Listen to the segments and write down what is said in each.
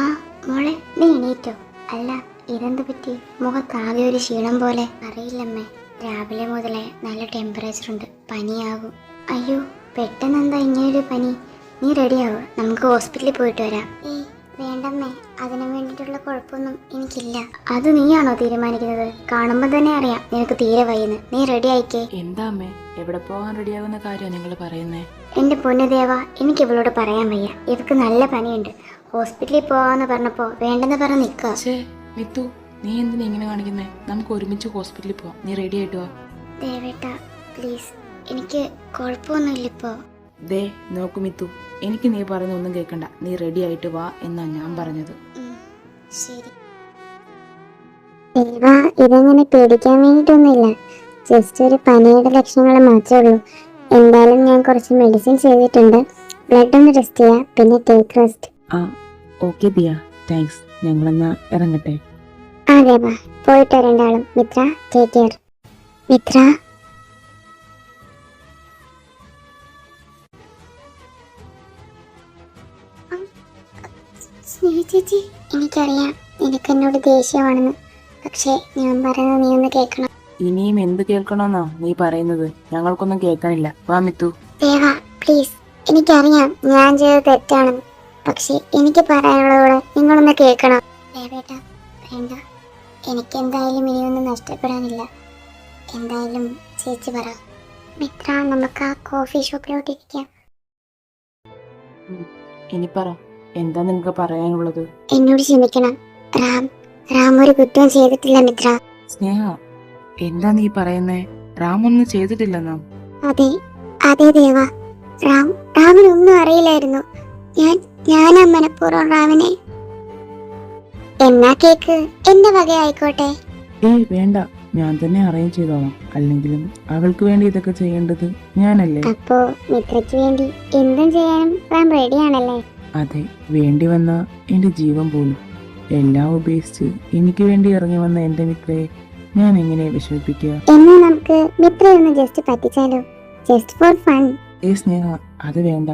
ആ മോളെ, നീ എണീറ്റോ? അല്ല, ഇതെന്ത് പറ്റി? മുഖത്താകെ ഒരു ക്ഷീണം പോലെ. അറിയില്ലമ്മേ, രാവിലെ മുതലേ നല്ല ടെമ്പറേച്ചർ ഉണ്ട്, പനിയാകും. അയ്യോ, പെട്ടെന്ന് എന്താ ഇങ്ങനൊരു പനി? നീ റെഡിയാവോ? നമുക്ക് ഹോസ്പിറ്റലിൽ പോയിട്ട് വരാം. ഏയ് വേണ്ടമ്മേ, അതിനു വേണ്ടിയിട്ടുള്ള കുഴപ്പമൊന്നും എനിക്കില്ല. അത് നീയാണോ തീരുമാനിക്കുന്നത്? കാണുമ്പോൾ തന്നെ അറിയാം നിനക്ക് തീരെ വയ്യെന്ന്. നീ റെഡി ആയിക്കേ. എന്താ അമ്മേ, എവിടെ പോകാൻ റെഡിയാകുന്ന കാര്യം നിങ്ങൾ പറയുന്നേ? എന്റെ പൊന്നുദേവ, എനിക്ക് ഇവളോട് പറയാൻ വയ്യ. ഇവർക്ക് നല്ല പനിയുണ്ട്. ഹോസ്പിറ്റലിൽ പോവാന്ന് പറഞ്ഞപ്പോ വേണ്ടെന്ന് പറഞ്ഞ് നിൽക്കുക. മിത്തു, നീ എന്തിനാ ഇങ്ങനെ കാണിക്കുന്നേ? നമുക്ക് ഒരുമിച്ച് ഹോസ്പിറ്റലിൽ പോവാം. നീ റെഡി ആയിട്ട് വാ. ദേവേട്ടാ പ്ലീസ്, എനിക്ക് കുഴപ്പമൊന്നുമില്ല ഇപ്പോ. ദേ നോക്കു മിത്തു, എനിക്ക് നീ പറയുന്ന ഒന്നും കേൾക്കണ്ട. നീ റെഡി ആയിട്ട് വാ എന്നാ ഞാൻ പറഞ്ഞത്. ശരി ദേവ, ഇതങ്ങനെ പേടിക്കാൻ വേണ്ടിയിട്ടൊന്നുമില്ല. ജസ്റ്റ് ഒരു പനിയുടെ ലക്ഷണങ്ങൾ മാത്രമേ ഉള്ളൂ. എന്തായാലും ഞാൻ കുറച്ച് മെഡിസിൻ ചെയ്തിട്ടുണ്ട്. ബ്ലഡ് ഒന്ന് ടെസ്റ്റ് ചെയ്യാം, പിന്നെ ടേക്ക് റെസ്റ്റ്. ആ ഓക്കെ ദിയ, താങ്ക്സ്. ഞങ്ങളെന്നാ ഇറങ്ങട്ടെ. അതെ വാ, പോയിട്ട് രണ്ടാളും. Mithra, take care. മിത്ര, സ്നേഹ ചേച്ചി, എനിക്കറിയാം നിനക്ക് എന്നോട് ദേഷ്യമാണെന്ന്. പക്ഷേ ഞാൻ പറയുന്നത് നീ ഒന്ന് കേൾക്കണം. ഇനിയും എന്ത് കേൾക്കണമെന്നാ നീ പറയുന്നത്? ഞങ്ങൾക്കൊന്നും കേൾക്കാനില്ല. വാ മിത്തു. ദേവ പ്ലീസ്, എനിക്കറിയാം ഞാൻ ചെയ്തത് തെറ്റാണെന്ന്. പക്ഷെ എനിക്ക് പറയാനുള്ളതോടെ നിങ്ങളൊന്ന് കേൾക്കണം. ദേവേട്ട വേണ്ട, എനിക്കെന്തായാലും ഇനിയൊന്നും നഷ്ടപ്പെടാനില്ല. എന്തായാലും ചേച്ചി പറ. മിത്ര, നമുക്ക് ആ കോഫി ഷോപ്പിലോട്ട് ഇരിക്കാം. ഇനി പറ, എന്താ നിനക്ക് പറയാനുള്ളത്? എന്നോട് ക്ഷമിക്കണം. റാം ഒരു കുറ്റവും ചെയ്തിട്ടില്ല മിത്ര. സ്നേഹ, എന്താ നീ പറയുന്നേ? റാമൊന്നും ചെയ്തിട്ടില്ലെന്നാ? അതെ അതെ ദേവ, റാമിനൊന്നും അറിയില്ലായിരുന്നു. ഞാനാ മനഃപൂർവ്വം റാമിനെ. എന്നാ കേക്ക് എന്റെ വകയായിക്കോട്ടെ. ഏയ് വേണ്ട, ഞാൻ തന്നെ അറേഞ്ച് ചെയ്തോളാം. അല്ലെങ്കിലും അവൾക്ക് വേണ്ടി ഇതൊക്കെ ചെയ്യേണ്ടത് ഞാനല്ലേ? അപ്പോ മിത്രയ്ക്ക് വേണ്ടി എന്തും ചെയ്യാനും റാം റെഡിയാണല്ലേ? അതെ, വേണ്ടി വന്ന എന്റെ ജീവൻ പോലും എല്ലാം ഉപേക്ഷിച്ച് എനിക്ക് വേണ്ടി ഇറങ്ങി വന്ന എന്റെ മിത്രയെ ഞാൻ എങ്ങനെ വിഷമിപ്പിക്കുക? എന്നാ നമുക്ക് മിത്രയൊന്ന് ജസ്റ്റ് പറ്റിച്ചാലോ? Just for fun. സ്നേഹ, അത് വേണ്ട.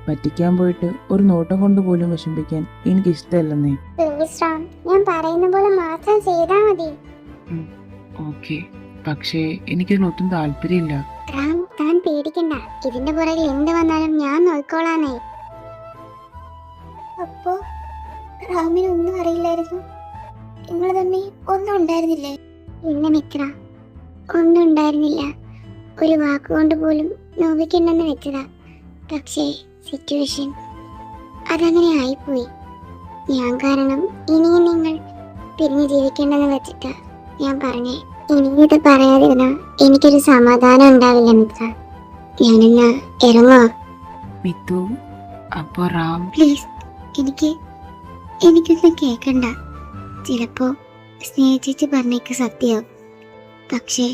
പറ്റിക്കാൻ പോയിട്ട് ഒരു നോട്ടം കൊണ്ട് പോലും വിഷമിപ്പിക്കാൻ എനിക്ക് ഇഷ്ടമല്ലെന്നേ. പ്ലീസ് റാം, ഞാൻ പറയുന്ന പോലെ മാത്രം ചെയ്താ മതി. ഓക്കെ, പക്ഷേ എനിക്കതിലൊട്ടും താല്പര്യമില്ല. റാം, താൻ പേടിക്കണ്ട. ഇതിന്റെ പുറകിൽ എന്ത് വന്നാലും ഞാൻ നോക്കിക്കോളാന്നേ. അപ്പോ റാമിനൊന്നും അറിയില്ലായിരുന്നു? നിങ്ങൾ തന്നെ ഒന്നും ഉണ്ടായിരുന്നില്ലേ? ഇല്ല മിത്ര, ഒന്നും ഉണ്ടായിരുന്നില്ല. ഒരു വാക്കുകൊണ്ട് പോലും നോവിക്കണ്ടെന്ന് വെച്ചതാ. പക്ഷേ സിറ്റുവേഷൻ അതങ്ങനെ ആയിപ്പോയി. ഞാൻ കാരണം ഇനിയും നിങ്ങൾ പിരിഞ്ഞു ജീവിക്കേണ്ടെന്ന് വെച്ചിട്ടാ ഞാൻ പറഞ്ഞേ. ഇനി ഇത് പറയാതിരുന്നാ എനിക്കൊരു സമാധാനം ഉണ്ടാവില്ല മിത്ര. ഞാനെന്നാ ഇറങ്ങോ? മിത്തു, അപ്പൊ റാം? പ്ലീസ്, എനിക്കൊന്നും കേൾക്കണ്ട. ചിലപ്പോ സ്നേഹിച്ചേച്ചി പറഞ്ഞേക്ക് സത്യമാവും. പക്ഷേ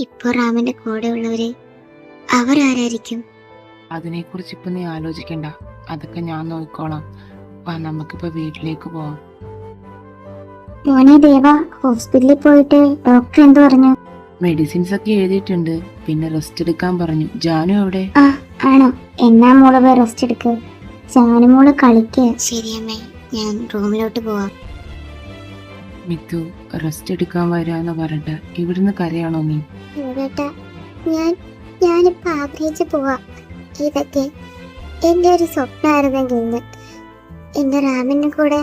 ഇപ്പൊ റാമിന്റെ കൂടെ ഉള്ളവര് അവരാരായിരിക്കും? അതിനെക്കുറിച്ച് ഇപ്പൊ നീ ആലോചിക്കണ്ട. അതൊക്കെ ഞാൻ നോക്കിക്കോളാം. വാ, നമുക്കിപ്പോ വീട്ടിലേക്ക് പോവാം. മോനെ ദേവ, ഹോസ്പിറ്റലിൽ പോയിട്ട് ഡോക്ടർ എന്ത് പറഞ്ഞു? മെഡിസിൻസ് ഒക്കെ എഴുതിയിട്ടുണ്ട്, പിന്നെ റെസ്റ്റ് എടുക്കാൻ പറഞ്ഞു. ജാനു എവിടെ? ആ ആണോ? എന്നാ മോള് പോയി റെസ്റ്റ് എടുക്ക്. ജാനുമോള് കളിക്ക്. ശരിയമ്മേ, ഞാൻ റൂമിലോട്ട് പോവാം. മിത്തു, റെസ്റ്റ് എടുക്കാൻ വരാന്ന് പറഞ്ഞിട്ട് ഇവിടുന്ന് കരയാണോ നീ? ദേവേട്ടാ, ഞാനിപ്പോ ആഗ്രഹിച്ചു പോവാ. ഇതൊക്കെ എന്റെ ഒരു സ്വപ്നമായിരുന്നെങ്കിൽ ഇന്ന് എന്റെ റാമിന്റെ കൂടെ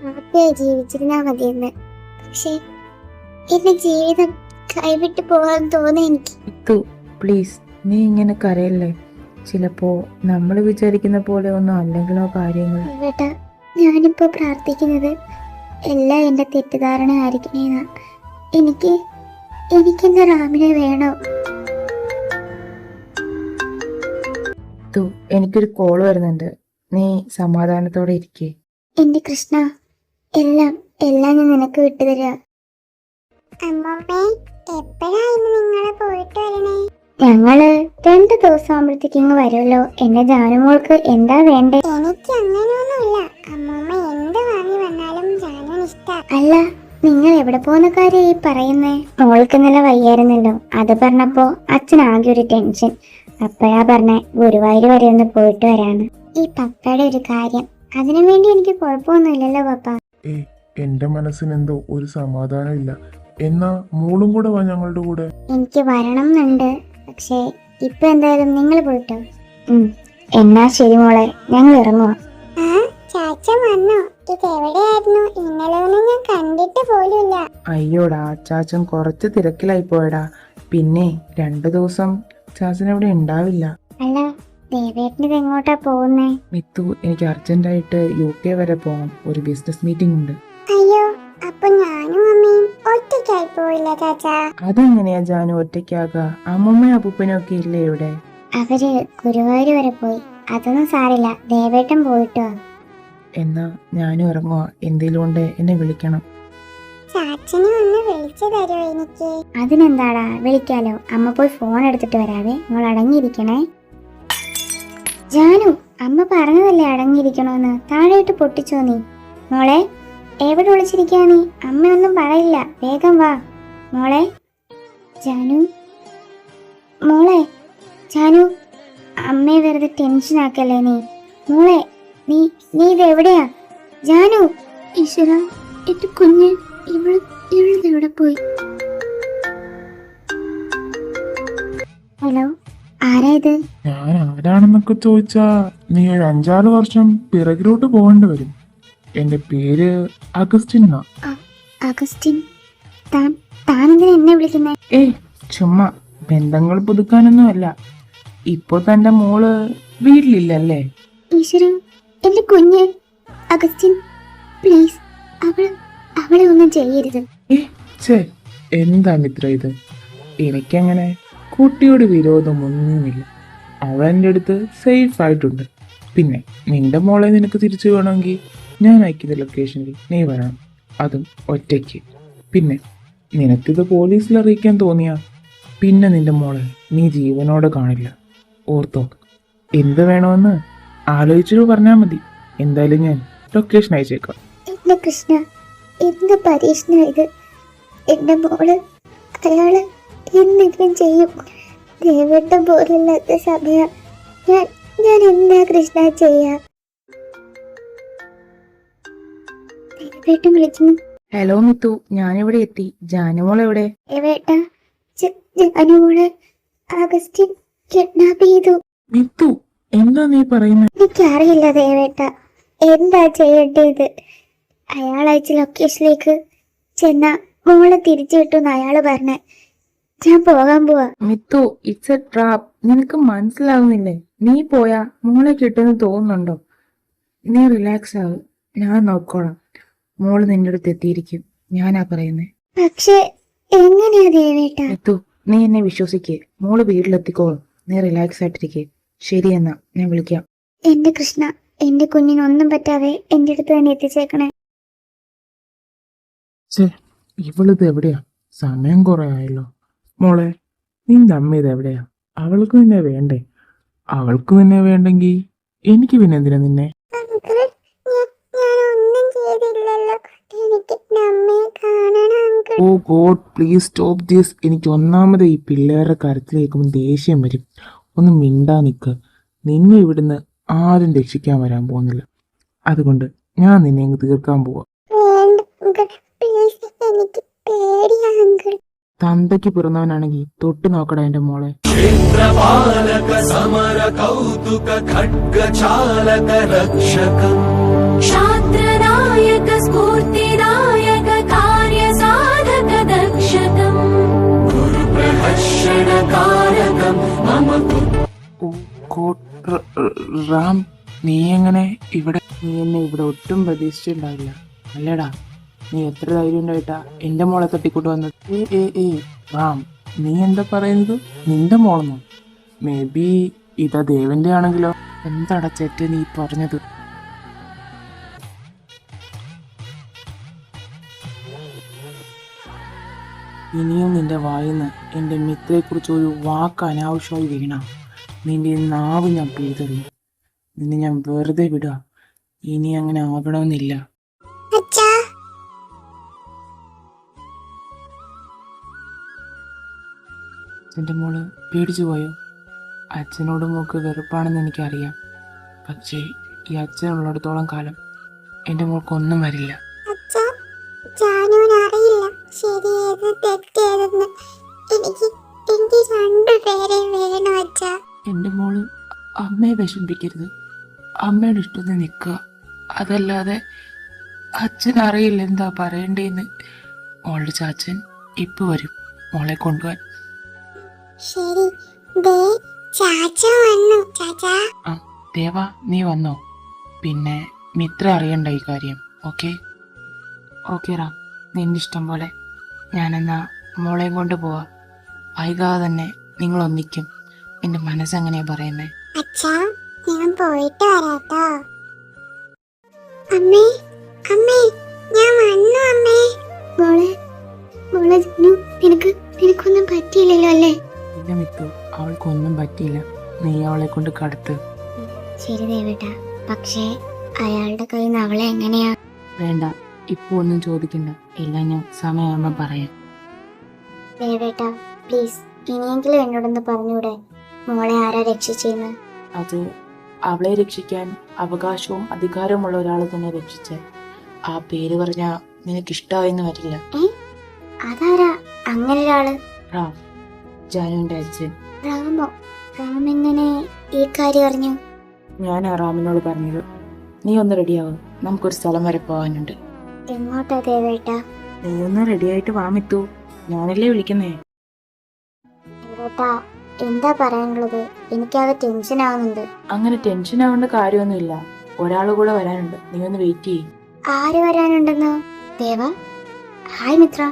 ഹാപ്പിയായി ജീവിച്ചിരുന്നാ മതിയെന്ന്. പക്ഷെ എന്റെ ജീവിതം കൈവിട്ട് പോകാൻ തോന്നി എനിക്ക്. മിത്തു പ്ലീസ്, നീ ഇങ്ങനെ കരയല്ലേ. ചിലപ്പോ നമ്മൾ വിചാരിക്കുന്ന പോലെ ഒന്നും അല്ലെങ്കിലോ കാര്യങ്ങൾ. ദേവേട്ടാ, ഞാനിപ്പോ പ്രാർത്ഥിക്കുന്നത് എല്ലാം എന്റെ തെറ്റിദ്ധാരണ ആയിരിക്കണേന്നാ. എനിക്കെന്റെ റാമിനെ വേണോ? എനിക്കൊരു കോൾ വരുന്നുണ്ട്, നീ സമാധാനത്തോടെ ഇരിക്കേ. എന്റെ കൃഷ്ണ, എല്ലാം ഞാൻ നിനക്ക് വിട്ടുതരാ. ഞങ്ങള് 2 ദിവസം ആകുമ്പോഴത്തേക്ക് ഇങ്ങ് വരുമല്ലോ. എന്റെ ജാനുമോൾക്ക് എന്താ വേണ്ടേ? എനിക്ക് അങ്ങനെയൊന്നുമില്ല അമ്മൂമ്മ, എന്ത് വാങ്ങി വന്നാലും ജാനുവിന് ഇഷ്ടാ. അല്ല, നിങ്ങൾ എവിടെ പോകുന്ന കാര്യം ഈ പറയുന്നേ? മോൾക്ക് ഇന്നലെ വയ്യായിരുന്നല്ലോ, അത് പറഞ്ഞപ്പോ അച്ഛനാകെ ഒരു ടെൻഷൻ. പപ്പയാ പറഞ്ഞ ഗുരുവായൂർ വരെ ഒന്ന് പോയിട്ട് വരാന്ന്. ഈ പപ്പയുടെ ഒരു കാര്യം, അതിനു വേണ്ടി എനിക്ക് കുഴപ്പമൊന്നുമില്ലല്ലോ പപ്പ. ഏയ്, എന്റെ മനസ്സിനെന്തോ ഒരു സമാധാനം ഇല്ല. എന്നാ മോളും കൂടെ വാ ഞങ്ങളുടെ കൂടെ. എനിക്ക് വരണം എന്നുണ്ട്, പക്ഷേ ഇപ്പൊ എന്തായാലും നിങ്ങൾ പോയിട്ടോ. എന്നാ ശരി മോളെ, ഞങ്ങൾ ഇറങ്ങുവാ. ചാച്ചൻ വന്നോ? ഇത് എവിടെയായിരുന്നു? ഇന്നലെ ഒന്നും ഞാൻ കണ്ടിട്ട് പോലുമില്ല. അയ്യോടാ, ചാച്ചൻ കുറച്ച് തിരക്കിലായി പോയടാ. പിന്നെ 2 ദിവസം ചാച്ചൻ ഇവിടെ ഉണ്ടാവില്ല. അല്ല, ദേവേട്ടനിത് എങ്ങോട്ടാ പോകുന്നേ? മിത്തു, എനിക്ക് അർജന്റായിട്ട് UK വരെ പോകണം. ഒരു ബിസിനസ് മീറ്റിംഗ് ഉണ്ട്. അയ്യോ, അപ്പൊ ഞാനും അമ്മയും ഒറ്റയ്ക്കായി പോയില്ല ചാച്ചാ? അതെങ്ങനെയാ ജാനു ഒറ്റയ്ക്കാകാ? അമ്മമ്മയും അപ്പൂപ്പനും ഒക്കെ ഇല്ലേ ഇവിടെ? അവര് ഗുരുവായൂർ വരെ പോയി. അതൊന്നും സാരില്ല, ദേവേട്ടൻ പോയിട്ടോ. എന്നാ ഞാനും ഇറങ്ങുക. എന്തേലും കൊണ്ട് എന്നെ വിളിക്കണം. ചാച്ചനെ ഒന്ന് വിളിച്ചു തരുമോ എനിക്ക്? അതിനെന്താടാ, വിളിക്കാലോ. അമ്മ പോയി ഫോൺ എടുത്തിട്ട് വരാവേ, നിങ്ങൾ അടങ്ങിയിരിക്കണേ. ജാനു, അമ്മ പറഞ്ഞതല്ലേ അടങ്ങിയിരിക്കണോന്ന്. താഴെയിട്ട് പൊട്ടിച്ചോ നീ. മോളെ, എവിടെ വിളിച്ചിരിക്കാ നീ? അമ്മയൊന്നും പറയില്ല, വേഗം വാ മോളെ. ജാനു, മോളെ. ജാനു, അമ്മയെ വെറുതെ ടെൻഷൻ ആക്കല്ലേ നീ. മോളെ, നീ ഇത് എവിടെയാ? ജാനു, ഈശ്വര, എന്റെ കുഞ്ഞ് ഇവളെവിടെ പോയി? ഹലോ, ആരാ ഇത്? ഞാൻ ആരാണെന്നൊക്കെ ചോദിച്ചാ നീ ഒരു 5-6 വർഷം പിറകിലോട്ട് പോകേണ്ടി വരും. എന്റെ പേര് അഗസ്റ്റിൻ എന്നാ. അഗസ്റ്റിൻ, താനെന്തിനാ എന്നെ വിളിക്കുന്നേ? ഏയ്, ചുമ്മാ ബന്ധങ്ങൾ പുതുക്കാനൊന്നും അല്ല. ഇപ്പൊ തന്റെ മോള് വീട്ടിലില്ലല്ലേ? ഈശ്വര, എന്റെ കുഞ്ഞ്. അഗസ്റ്റിൻ, പ്ലീസ്, അവളെ ഒന്നും ചെയ്യരുത്. ഛേ, എന്താ മിത്ര ഇത്? എനിക്കങ്ങനെ കുട്ടിയോട് വിരോധമൊന്നുമില്ല. അവൾ എൻ്റെ അടുത്ത് സേഫ് ആയിട്ടുണ്ട്. പിന്നെ നിന്റെ മോളെ നിനക്ക് തിരിച്ചു വേണമെങ്കിൽ ഞാൻ അയക്കുന്ന ലൊക്കേഷനിൽ നീ വരണം, അതും ഒറ്റയ്ക്ക്. പിന്നെ നിനക്കിത് പോലീസിൽ അറിയിക്കാൻ തോന്നിയാ പിന്നെ നിന്റെ മോളെ നീ ജീവനോടെ കാണില്ല. ഓർത്തോ, എന്ത് വേണമെന്ന് ആലോചിച്ചിട്ട് പറഞ്ഞാൽ മതി. എന്തായാലും ഞാൻ ലൊക്കേഷൻ അയച്ചേക്കാം. എന്റെ കൃഷ്ണ, എന്ത് പരീക്ഷണ ഇത്? എന്റെ മോള് അയാള് എന്തെങ്കിലും ചെയ്യും. ദേവേട്ടൻ പോലില്ലാത്ത സമയം ഞാൻ എന്താ കൃഷ്ണ ചെയ്യാ? ദേവേട്ടൻ വിളിക്കുന്നു. ഹലോ മിത്തു, ഞാനിവിടെ എത്തി. ജാനുമോൾ എവിടെ? ദേവേട്ട, ജാനുമോളെ അഗസ്റ്റിൻ കിഡ്നാപ്പ് ചെയ്തു. മിത്തു, എന്താ നീ പറയുന്നത്? എനിക്കറിയില്ല ദേവേട്ട, എന്താ ചെയ്യേണ്ടത്? അയാൾ അയച്ച ലൊക്കേഷനിലേക്ക് ചെന്ന മോളെ തിരിച്ചു കിട്ടുമെന്ന് അയാള് പറഞ്ഞേ. ഞാൻ പോകാൻ പോവാ. Mithu, it's A trap. നിനക്ക് മനസ്സിലാവുന്നില്ലേ? നീ പോയാ മോളെ കിട്ടുമെന്ന് തോന്നുന്നുണ്ടോ? നീ റിലാക്സ് ആവും, ഞാൻ നോക്കോളാം. മോള് നിന്റെ അടുത്ത് എത്തിയിരിക്കും, ഞാനാ പറയുന്നേ. പക്ഷെ എങ്ങനെയാ ദേവേട്ട? മിത്തു, നീ എന്നെ വിശ്വസിക്കേ. മോള് വീട്ടിലെത്തിക്കോളും. നീ റിലാക്സ് ആയിട്ടിരിക്കേ. ശരി, എന്നാ ഞാൻ വിളിക്കാം. എന്റെ കൃഷ്ണ, എന്റെ കുഞ്ഞിനൊന്നും പറ്റാതെ എന്റെ അടുത്ത് തന്നെ എത്തിച്ചേക്കണേ. ഛേ, ഇവളിത് എവിടെയാ? സമയം കുറെ ആയല്ലോ. മോളെ, നിന്റെ അമ്മ ഇത് എവിടെയാ? അവൾക്ക് നിന്നെ വേണ്ടേ? അവൾക്ക് നിന്നെ വേണ്ടെങ്കിൽ എനിക്ക് പിന്നെ എന്തിനാ നിന്നെ? ഓ ഗോഡ്, പ്ലീസ് സ്റ്റോപ്പ് ദിസ്. എനിക്ക് ഒന്നാമത് ഈ പിള്ളേരുടെ കരത്തിൽ കേൾക്കുമ്പോൾ ദേഷ്യം വരും. ഒന്ന് മിണ്ടാ നിൽക്ക്. നിന്നെ ഇവിടുന്ന് ആരും രക്ഷിക്കാൻ വരാൻ പോകുന്നില്ല. അതുകൊണ്ട് ഞാൻ നിന്നെ അങ്ങ് തീർക്കാൻ പോവാ. തന്തയ്ക്ക് പിറന്നവനാണെങ്കിൽ തൊട്ട് നോക്കടാ എന്റെ മോളെ. ക്ഷേത്രപാലക സമര കൗതുക ഖഡ്ഗ ചാലക രക്ഷകം ക്ഷാത്രനായക സ്ഫൂർത്തിദായക കാര്യ സാധക ദക്ഷകം ഗുരു പ്രഹർഷണ കാരകം മമ ഓ ഗോഡ്, റാം, നീ എങ്ങനെ ഇവിടെ? നീ എന്നെ ഇവിടെ ഒട്ടും പ്രതീക്ഷിച്ചിട്ടുണ്ടാവില്ല അല്ലേടാ. നീ എത്ര ധൈര്യം ഉണ്ടായിട്ടാ എന്റെ മോളെ തട്ടിക്കൂട്ട് വന്നത്? റാം, നീ എന്താ പറയുന്നത്? നിന്റെ മോളെന്നോ? മേ ബി ഇതാ ദേവന്റെ ആണെങ്കിലോ? എന്താടാ ചേറ്റ് നീ പറഞ്ഞത്? ഇനിയും നിന്റെ വായിന്ന് എന്റെ മിത്രയെക്കുറിച്ച് ഒരു വാക്ക് അനാവശ്യമായി വീണ നിന്റെ നാവ് ഞാൻ പിഴുതെറിയും. നിന്നെ ഞാൻ വെറുതെ വിടുക. ഇനി അങ്ങനെ ആവണമെന്നില്ല. എന്റെ മോള് പേടിച്ചു പോയോ? അച്ഛനോട് മോൾക്ക് വെറുപ്പാണെന്ന് എനിക്കറിയാം. പക്ഷേ ഈ അച്ഛനുള്ളിടത്തോളം കാലം എൻ്റെ മോൾക്കൊന്നും വരില്ല. അച്ഛാ, ജാനുവിന് അറിയില്ല ശരിയേത് തെറ്റേതെന്ന്. എനിക്ക് രണ്ടുപേരെ വേണം അച്ഛാ. എൻ്റെ മോള് അമ്മയെ വിഷമിപ്പിക്കരുത്. അമ്മയുടെ ഇഷ്ടത്തിന് നിൽക്കുക. അതല്ലാതെ അച്ഛൻ അറിയില്ല എന്താ പറയണ്ടേന്ന്. മോളുടെ ചാച്ചൻ ഇപ്പൊ വരും മോളെ കൊണ്ടുപോവാൻ. ശരി, ദേ ചാച്ച വന്നു. ചാച്ചാ, ആ ദേവ, നീ വന്നോ? പിന്നെ മിത്ര അറിയണ്ട ഈ കാര്യം. ഓക്കെ ഓക്കെ റാം, നിന്റെ ഇഷ്ടം പോലെ. ഞാനെന്നാ മോളെയും കൊണ്ട് പോവാ. വൈകാതെ തന്നെ നിങ്ങൾ ഒന്നിക്കും. എൻ്റെ മനസ്സെങ്ങനെയാ പറയുന്നേ. അച്ഛാ, ഞാൻ പോയിട്ട് വരാട്ടോ. അമ്മേ, അമ്മേ, ഞാൻ വന്നു അമ്മേ. മോളെ ജിനു, നിനക്കൊന്നും പറ്റിയില്ലല്ലോ അല്ലേ? ഇല്ല മിത്തു, അവൾക്കൊന്നും പറ്റിയില്ല. നീ അവളെ കൊണ്ട് കടത്ത്. ശരി ദേവേട്ടാ, പക്ഷേ അയാളുടെ കയ്യിൽ നിന്ന് അവളെ എങ്ങനെയാ? വേണ്ട, ഇപ്പൊ ഒന്നും ചോദിക്കണ്ട. എല്ലാം ഞാൻ സമയമാകുമ്പോൾ പറയാം. ദേവേട്ടാ പ്ലീസ്, ഇനിയെങ്കിലും എന്നോടൊന്ന് പറഞ്ഞൂടെ മോളെ ആരാ രക്ഷിച്ചെന്ന്? അത് അവളെ രക്ഷിക്കാൻ അവകാശവും അധികാരവുമുള്ള ഒരാൾ തന്നെ രക്ഷിച്ചേ. ആ പേര് പറഞ്ഞാ നിനക്കിഷ്ടായെന്ന് വരില്ല. അതാരാ അങ്ങനെ ഒരാള്? റാം, ജാനുവിന്റെ അച്ഛൻ. റാമോ? റാം എങ്ങനെ ഈ കാര്യം അറിഞ്ഞു? ഞാൻ ആ റാമിനോട് പറഞ്ഞത്. നീ ഒന്ന് റെഡിയാവും, നമുക്കൊരു സ്ഥലം വരെ പോകാനുണ്ട്. എങ്ങോട്ടാ ദേവേട്ടാ? നീ ഒന്ന് റെഡിയായിട്ട് വാ മിത്തു, ഞാനല്ലേ വിളിക്കുന്നേ. ദേവേട്ടാ, എന്താ പറയാനുള്ളത്? എനിക്കാകെ ടെൻഷൻ ആവുന്നുണ്ട്. അങ്ങനെ ടെൻഷൻ ആവേണ്ട കാര്യമൊന്നുമില്ല. ഒരാൾ കൂടെ വരാനുണ്ട്, നീ ഒന്ന് വെയിറ്റ് ചെയ്യും. ആര് വരാനുണ്ടെന്ന്? ദേവ, ഹായ് മിത്ര.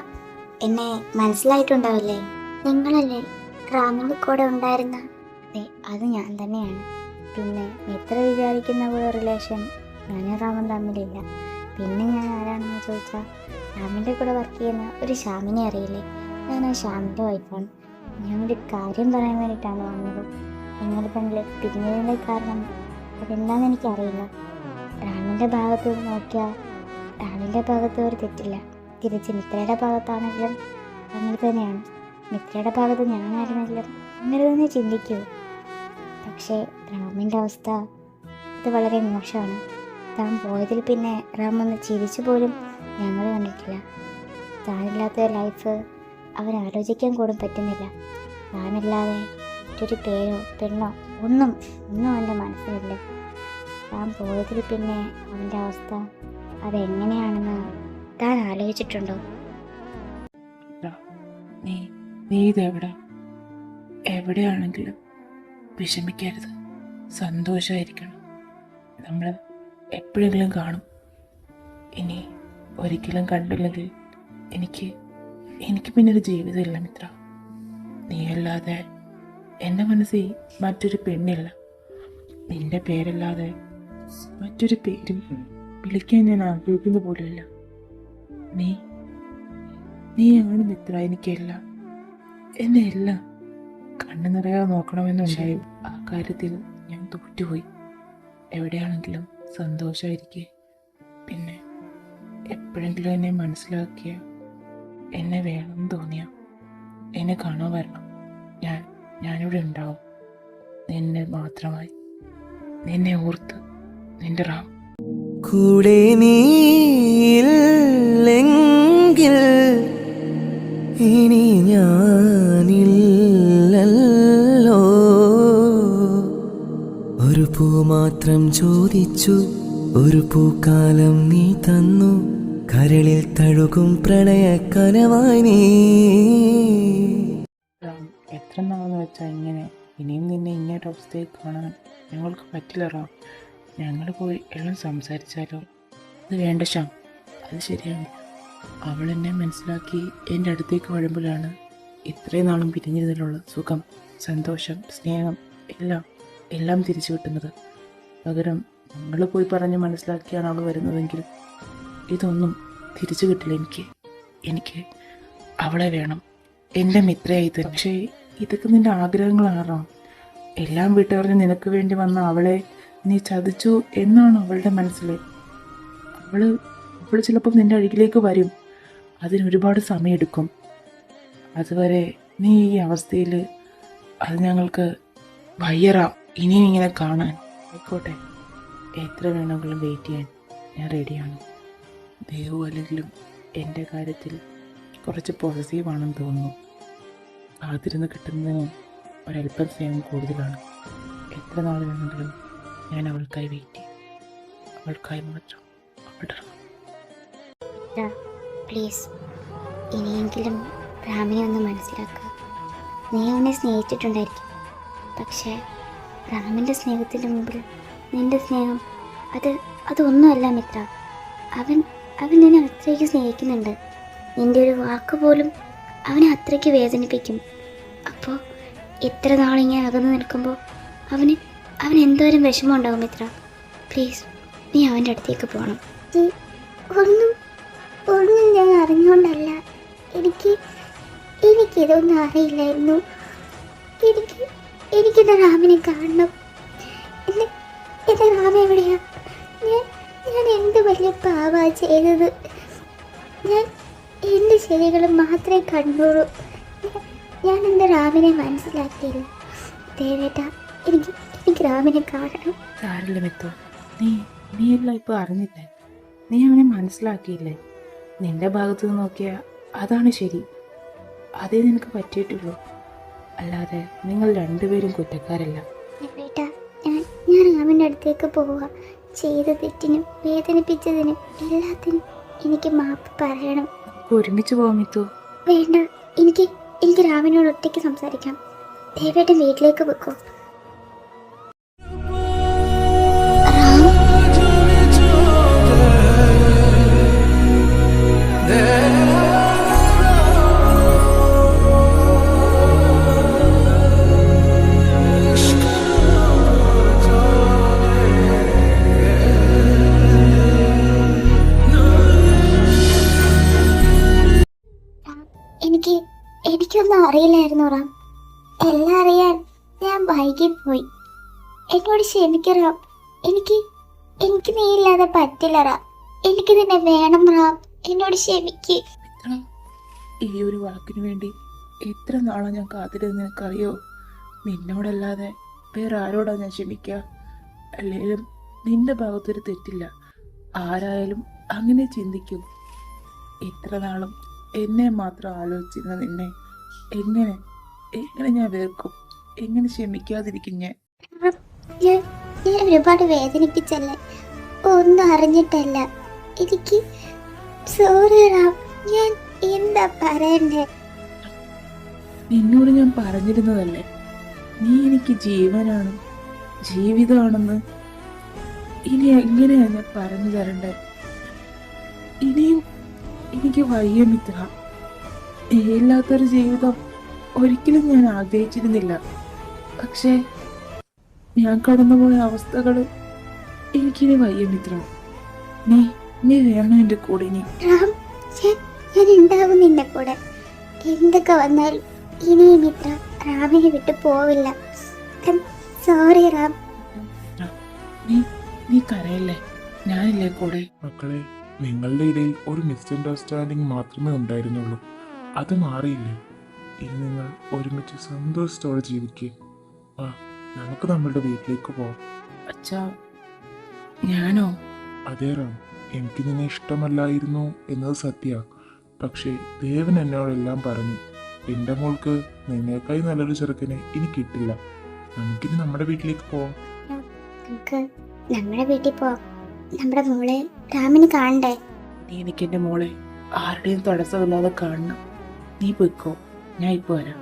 എന്നെ മനസ്സിലായിട്ടുണ്ടാവില്ലേ? നിങ്ങളല്ലേ റാമിന്റെ കൂടെ ഉണ്ടായിരുന്ന? അതെ, അത് ഞാൻ തന്നെയാണ്. പിന്നെ മിത്ര വിചാരിക്കുന്ന പോലെ റിലേഷൻ ഞാനും റാമും തമ്മിലില്ല. പിന്നെ ഞാൻ ആരാണെന്ന് ചോദിച്ചാൽ റാമിന്റെ കൂടെ വർക്ക് ചെയ്യുന്ന ഒരു ഷാമിനെ അറിയില്ലേ? ഞാൻ ആ ഷാമിന്റെ വൈഫാണ്. ഞാനൊരു കാര്യം പറയാൻ വേണ്ടിയിട്ടാണ് വന്നത്. നിങ്ങൾ തമ്മിൽ പിരിഞ്ഞതിൻ്റെ കാരണം അതെന്താണെന്ന് എനിക്കറിയില്ല. റാമിൻ്റെ ഭാഗത്ത് നോക്കിയാൽ റാമിൻ്റെ ഭാഗത്ത് ഒരു തെറ്റില്ല. തിരിച്ച് മിത്രയുടെ ഭാഗത്താണെങ്കിലും അങ്ങനെ തന്നെയാണ്. മിത്രയുടെ ഭാഗത്ത് ഞാനായിരുന്നെങ്കിലും അങ്ങനെ തന്നെ ചിന്തിക്കൂ. പക്ഷേ റാമിൻ്റെ അവസ്ഥ അത് വളരെ മോശമാണ്. താൻ പോയതിൽ പിന്നെ റാം ഒന്ന് ചിരിച്ചു പോലും ഞങ്ങൾ കണ്ടിട്ടില്ല. താനില്ലാത്ത ലൈഫ് അവൻ ആലോചിക്കാൻ കൂടെ പറ്റുന്നില്ല. താനില്ലാതെ മറ്റൊരു പേരോ പെണ്ണോ ഒന്നും അവൻ്റെ മനസ്സിലില്ല. താൻ പോയതിൽ പിന്നെ അവൻ്റെ അവസ്ഥ അതെങ്ങനെയാണെന്ന് താൻ ആലോചിച്ചിട്ടുണ്ടോ? നീ ഇതെവിടെ? എവിടെയാണെങ്കിലും വിഷമിക്കരുത്, സന്തോഷമായിരിക്കണം. നമ്മൾ എപ്പോഴെങ്കിലും കാണും. ഇനി ഒരിക്കലും കണ്ടില്ലെങ്കിൽ എനിക്ക് പിന്നെ ഒരു ജീവിതമില്ല മിത്ര. നീയല്ലാതെ എൻ്റെ മനസ്സിൽ മറ്റൊരു പെണ്ണില്ല. നിന്റെ പേരല്ലാതെ മറ്റൊരു പേരും വിളിക്കാൻ ഞാൻ ആഗ്രഹിക്കുന്ന പോലുമില്ല. നീയാണ് മിത്ര എനിക്കെല്ലാം, എന്നെ എല്ലാം. കണ്ണു നിറയാതെ നോക്കണമെന്നുണ്ടായി. ആ കാര്യത്തിൽ ഞാൻ തോറ്റുപോയി. എവിടെയാണെങ്കിലും സന്തോഷമായിരിക്കെ. പിന്നെ എപ്പോഴെങ്കിലും എന്നെ മനസ്സിലാക്കിയ, എന്നെ വേണമെന്ന് തോന്നിയ എന്നെ കാണാൻ വരണം. ഞാനിവിടെ ഉണ്ടാവും, നിന്നെ മാത്രമായി, നിന്നെ ഓർത്ത്. നിന്റെ റാം. കൂടെ നീയില്ലെങ്കിൽ ഇനി ഞാനില്ലല്ലോ. ഒരു പൂ മാത്രം ചോദിച്ചു, ഒരു പൂക്കാലം നീ തന്നു, കരളിൽ തഴുകും പ്രണയക്കനവായി നീ. റാം, എത്ര നാളെന്ന് വെച്ചാൽ ഇങ്ങനെ? ഇനിയും നിന്നെ ഇങ്ങനൊരവസ്ഥയിൽ കാണാൻ ഞങ്ങൾക്ക് പറ്റില്ല റാം. ഞങ്ങൾ പോയി എല്ലാം സംസാരിച്ചാലോ? അത് വേണ്ട ശ്യാം, അത് ശരിയാണ്. അവൾ എന്നെ മനസ്സിലാക്കി എൻ്റെ അടുത്തേക്ക് വരുമ്പോഴാണ് ഇത്രയും നാളും പിരിഞ്ഞതിലുള്ള സുഖം, സന്തോഷം, സ്നേഹം എല്ലാം തിരിച്ചു കിട്ടുന്നത്. പകരം ഞങ്ങൾ പോയി പറഞ്ഞ് മനസ്സിലാക്കിയാണ് അവൾ വരുന്നതെങ്കിൽ ഇതൊന്നും തിരിച്ചു കിട്ടില്ല. എനിക്ക് അവളെ വേണം, എൻ്റെ മിത്രയായി തന്നെ. പക്ഷേ ഇതൊക്കെ നിൻ്റെ ആഗ്രഹങ്ങളാണോ? എല്ലാം വിട്ടറിഞ്ഞ് നിനക്ക് വേണ്ടി വന്ന അവളെ നീ ചതിച്ചു എന്നാണ് അവളുടെ മനസ്സിൽ. അവൾ ചിലപ്പോൾ നിൻ്റെ അരികിലേക്ക് വരും. അതിനൊരുപാട് സമയമെടുക്കും. അതുവരെ നീ ഈ അവസ്ഥയിൽ അത് ഞങ്ങൾക്ക് വയ്യറ ഇനിയും ഇങ്ങനെ കാണാൻ. ആയിക്കോട്ടെ, എത്ര വേണമെങ്കിലും വെയിറ്റ് ചെയ്യാൻ ഞാൻ റെഡിയാണ്. ദേവു അല്ലെങ്കിലും എൻ്റെ കാര്യത്തിൽ കുറച്ച് പോസിറ്റീവ് ആണെന്ന് തോന്നുന്നു. കാത്തിരുന്ന് കിട്ടുന്നതിന് ഒരല്പം സ്നേഹം കൂടുതലാണ്. എത്ര നാൾ വേണമെങ്കിലും ഞാൻ അവൾക്കായി വെയിറ്റ് ചെയ്യും. അവൾക്കായി മാത്രം. അവളുടെ പ്ലീസ്, ഇനിയെങ്കിലും റാമിനെ ഒന്ന് മനസ്സിലാക്കുക. നീ അവനെ സ്നേഹിച്ചിട്ടുണ്ടായിരിക്കും, പക്ഷേ റാമിൻ്റെ സ്നേഹത്തിൻ്റെ മുമ്പിൽ നിന്റെ സ്നേഹം അതൊന്നുമല്ല മിത്ര. അവൻ നിന്നെ അത്രയ്ക്ക് സ്നേഹിക്കുന്നുണ്ട്. നിന്റെ ഒരു വാക്ക് പോലും അവനെ അത്രയ്ക്ക് വേദനിപ്പിക്കും. അപ്പോൾ ഇത്ര നാളിങ്ങനെ അകന്നു നിൽക്കുമ്പോൾ അവന് എന്തോരം വിഷമം ഉണ്ടാകും മിത്ര. പ്ലീസ്, നീ അവൻ്റെ അടുത്തേക്ക് പോകണം. ഒന്നും ഞാൻ അറിഞ്ഞുകൊണ്ടല്ല. എനിക്കിതൊന്നും അറിയില്ലായിരുന്നു. എനിക്കിത് റാമിനെ കാണണം. എൻ്റെ റാം എവിടെയാ? ഞാൻ എന്ത് വലിയ പാവാ ചെയ്തത്. ഞാൻ എൻ്റെ ശരികൾ മാത്രമേ കണ്ടുള്ളൂ. ഞാൻ എൻ്റെ റാമിനെ മനസ്സിലാക്കിയില്ല. ദേവേട്ടാ, എനിക്ക് റാമിനെ കാണണം. സാരില്ല മിത്തു, നീ എല്ലാം ഇപ്പോൾ അറിഞ്ഞില്ലേ? നീ അവനെ മനസ്സിലാക്കിയില്ലേ? നിന്റെ ഭാഗത്ത് നിന്ന് നോക്കിയാൽ അതാണ് ശരി. അതേ നിനക്ക് പറ്റിയിട്ടുള്ളൂ. അല്ലാതെ നിങ്ങൾ രണ്ടുപേരും കുറ്റക്കാരല്ല. ദേവേട്ടാ, ഞാൻ റാമിൻ്റെ അടുത്തേക്ക് പോവുക. ചെയ്ത തെറ്റിനും വേദനിപ്പിച്ചതിനും എല്ലാത്തിനും എനിക്ക് മാപ്പ് പറയണം. ഒരുമിച്ച് പോവാം മിത്തു. വേണ്ട, എനിക്ക് റാമിനോട് ഒറ്റയ്ക്ക് സംസാരിക്കാം. ദേവേട്ടൻ വീട്ടിലേക്ക് വെക്കോ. എനിക്കൊന്നും അറിയില്ലായിരുന്നു റാം. എല്ലാം അറിയാൻ ഞാൻ വൈകിപ്പോയി. എന്നോട് ക്ഷമിക്കറാം. എനിക്ക് നീ ഇല്ലാതെ പറ്റില്ല റാം. എനിക്ക് നിന്നെ വേണം റാം. എന്നോട് ക്ഷമിക്ക്. ഈ ഒരു വാക്കിനു വേണ്ടി എത്ര നാളാ ഞാൻ കാത്തിരുന്ന് നിനക്കറിയോ? നിന്നോടല്ലാതെ വേറെ ആരോടാ ഞാൻ ക്ഷമിക്കുക? അല്ലെങ്കിലും നിന്റെ ഭാഗത്തൊരു തെറ്റില്ല. ആരായാലും അങ്ങനെ ചിന്തിക്കും. ഇത്ര നാളും എന്നെ മാത്രം ആലോചിച്ചിരുന്ന നിന്നെ എങ്ങനെ ഞാൻ വെറുക്കും? എങ്ങനെ ക്ഷമിക്കാതിരിക്കും ഞാൻ? ഞാൻ ഒരുപാട് വേദനിപ്പിച്ചല്ലേ? ഒന്നും അറിഞ്ഞിട്ടല്ല. എനിക്ക് സോറി റാം. ഞാൻ എന്താ പറയണ്ടേ? നിന്നോട് ഞാൻ പറഞ്ഞിരുന്നതല്ലേ, നീ എനിക്ക് ജീവനാണ്, ജീവിതമാണെന്ന്. ഇനി എങ്ങനെയാ ഞാൻ പറഞ്ഞു തരണ്ടേ? ഇനിയും എനിക്ക് വയ്യ മിത്ര. ഇല്ലാത്തൊരു ജീവിതം ഒരിക്കലും ഞാൻ ആഗ്രഹിച്ചിരുന്നില്ല. പക്ഷേ ഞാൻ കടന്നുപോയ അവസ്ഥകൾ എനിക്കിനി വയ്യ മിത്ര. നീ വേണം എൻ്റെ കൂടെ. ഇനി റാം, ഞാൻ ഉണ്ടാവും നിന്റെ കൂടെ. എന്തൊക്കെ വന്നാലും ഇനിയും മിത്ര റാമിനെ വിട്ടു പോവില്ല. സോറി റാം. നീ കരയല്ലേ, ഞാനില്ലേ കൂടെ. മക്കളെ, നിങ്ങളുടെ ഇടയിൽ ഒരു മിസ്അണ്ടർസ്റ്റാൻഡിങ് മാത്രമേ ഉണ്ടായിരുന്നുള്ളൂ. അത് മാറിയില്ലേ? ഇനി നിങ്ങൾ ഒരുമിച്ച് സന്തോഷത്തോടെ ജീവിക്കേ. നമുക്ക് നമ്മളുടെ വീട്ടിലേക്ക് പോവാം. അച്ഛാ, ഞാനോ? അതേ റാം, എനിക്ക് നിന്നെ ഇഷ്ടമല്ലായിരുന്നു എന്നത് സത്യ. പക്ഷേ ദേവൻ എന്നോടെല്ലാം പറഞ്ഞു. എൻ്റെ മോൾക്ക് നിന്നേക്കായി നല്ലൊരു ചെറുക്കനെ ഇനി കിട്ടില്ല. നമുക്കിനി നമ്മുടെ വീട്ടിലേക്ക് പോവാം. നമുക്ക് നമ്മുടെ വീട്ടിൽ പോവാം. നമ്മുടെ മോളെ റാമിന് കാണണ്ടേ? നീ എനിക്ക് എൻ്റെ മോളെ ആരുടെയും തടസ്സമില്ലാതെ കാണണം. നീ പോയിക്കോ, ഞാൻ ഇപ്പോൾ വരാം.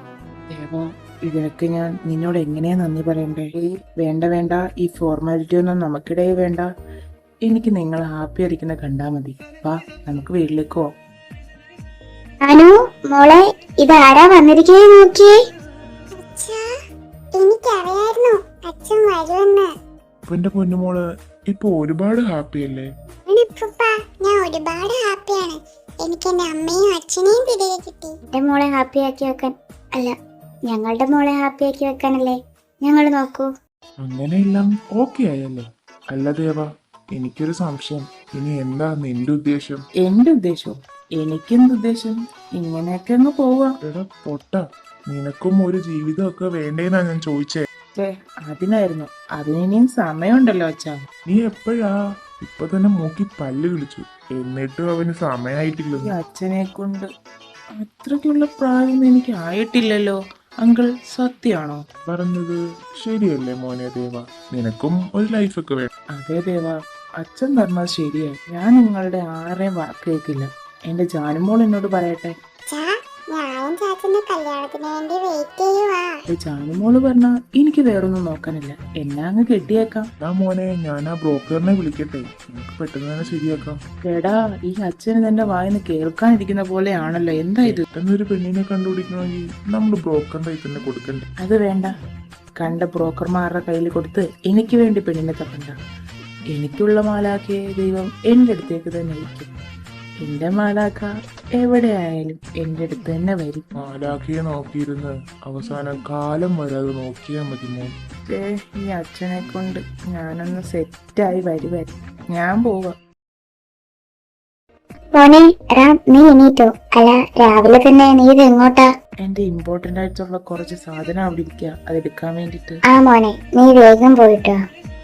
ദേവോ, ഇതിനൊക്കെ ഞാൻ നിന്നോട് എങ്ങനെയാ നന്ദി പറയണ്ടേ? വേണ്ട, ഈ ഫോർമാലിറ്റി ഒന്നും നമുക്കിടയിൽ വേണ്ട. എനിക്ക് നിങ്ങൾ ഹാപ്പി ആയിരിക്കുന്ന കണ്ടാൽ മതി. വാ, നമുക്ക് വീട്ടിലേക്ക് പോവാം. അനു മോളെ, ഇതാരാ വന്നിരിക്കുന്നത് നോക്കിയേ. എനിക്കറിയായിരുന്നു അച്ഛൻ വരുമെന്ന്. എന്റെ പൊന്നുമോള് ഇപ്പൊ ഒരുപാട് ഹാപ്പി അല്ലേ? ഞാൻ ഒരുപാട് ഹാപ്പിയാണ്. എനിക്ക് എന്റെ അമ്മയും അച്ഛനെയും തിരികെ കിട്ടി. എന്റെ മോളെ ഹാപ്പിയാക്കി വെക്കാൻ അല്ല, ഞങ്ങളുടെ മോളെ ഹാപ്പിയാക്കി വെക്കാനല്ലേ ഞങ്ങൾ നോക്കൂ. അങ്ങനെയെല്ലാം ഓക്കെ ആയല്ലേ? അല്ല ദേവ, എനിക്കൊരു സംശയം. ഇനി എന്താ നിന്റെ ഉദ്ദേശം? എന്റെ ഉദ്ദേശം? എനിക്കെന്ത് ഉദ്ദേശം? ഇങ്ങനെയൊക്കെ അങ്ങ് പോവാ. എടാ പൊട്ട, നിനക്കും ഒരു ജീവിതമൊക്കെ വേണ്ടേന്നാ ഞാൻ ചോദിച്ചേ. ഛേ, അതിനായിരുന്നു. അതിനിയും സമയമുണ്ടല്ലോ അച്ഛാ. നീ എപ്പോഴാ? ഇപ്പൊ തന്നെ മൂക്കി പല്ല് കിളിച്ചു, എന്നിട്ടും അവന് ഈ സമയമായിട്ടില്ലെന്ന്. അച്ഛനെ കൊണ്ട് അത്രയ്ക്കുള്ള പ്രായം എനിക്ക് ആയിട്ടില്ലല്ലോ. അങ്കിൾ സത്യാണോ? പറഞ്ഞത് ശരിയല്ലേ മോനെ ദേവ? നിനക്കും ഒരു ലൈഫൊക്കെ വേണം. അതെ ദേവ, അച്ഛൻ പറഞ്ഞത് ശരിയാ. ഞാൻ നിങ്ങളുടെ ആരുടെയും വാക്ക് കേൾക്കില്ല. എന്റെ ജാനുമോൾ എന്നോട് പറയട്ടെ. ഞാനും ചാച്ചന്റെ കല്യാണത്തിന് വേണ്ടി വെയിറ്റ് ചെയ്യുവാ. ജാനുമോള് പറഞ്ഞാ എനിക്ക് വേറൊന്നും നോക്കാനില്ല, എന്നെ അങ്ങ് കെട്ടിയേക്കാം. എന്നാ മോനെ, ഞാൻ ആ ബ്രോക്കറിനെ വിളിക്കട്ടെ, നമുക്ക് പെട്ടെന്ന് തന്നെ ശരിയാക്കാം. എടാ, ഈ അച്ഛന് തന്നെ വായിന്ന് കേൾക്കാനിരിക്കുന്ന പോലെയാണല്ലോ. എന്താ ഇത്? പെട്ടെന്നൊരു പെണ്ണിനെ കണ്ടുപിടിക്കണമെങ്കിൽ നമ്മൾ ബ്രോക്കറിന്റെ കയ്യിൽ തന്നെ കൊടുക്കണ്ടേ? അത് വേണ്ട. കണ്ട ബ്രോക്കർമാരുടെ കയ്യിൽ കൊടുത്ത് എനിക്ക് വേണ്ടി പെണ്ണിനെ തപ്പണ്ട. എനിക്കുള്ള മാലാഖയെ ദൈവം എൻ്റെ അടുത്തേക്ക് തന്നെ വയ്ക്കും. എന്റെ മാലാഖ എവിടെയായാലും എൻ്റെ അടുത്ത് തന്നെ വരും. മാലാഖയെ നോക്കിയിരുന്ന് അവസാനം കാലം വരാതെ നോക്കിയാൽ മതി മോൻ. ഈ അച്ഛനെ കൊണ്ട് ഞാനൊന്ന് സെറ്റായി വരുവായിരുന്നു. ഞാൻ പോവാ. മോനെ റാം, നീ എണീറ്റോ? അല്ല, രാവിലെ തന്നെ നീ ഇത് എങ്ങോട്ടാ? എന്റെ ഇമ്പോർട്ടന്റ് ആയിട്ടുള്ള കുറച്ച് സാധനം അവിടെ ഇരിക്കുക, അതെടുക്കാൻ വേണ്ടിട്ട്. ആ മോനെ, നീ വേഗം പോയിട്ടോ.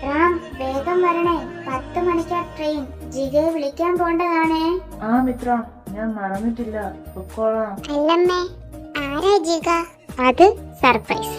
റാം, വേഗം വരണേ, 10 മണിക്കാ ട്രെയിൻ. ജിഗയെ വിളിക്കാൻ പോണ്ടതാണേ. ആ മിത്ര, ഞാൻ മറന്നിട്ടില്ല. പൊക്കോളാം. അല്ലമ്മേ, ആരാ ജിഗ? അത് സർപ്രൈസ്.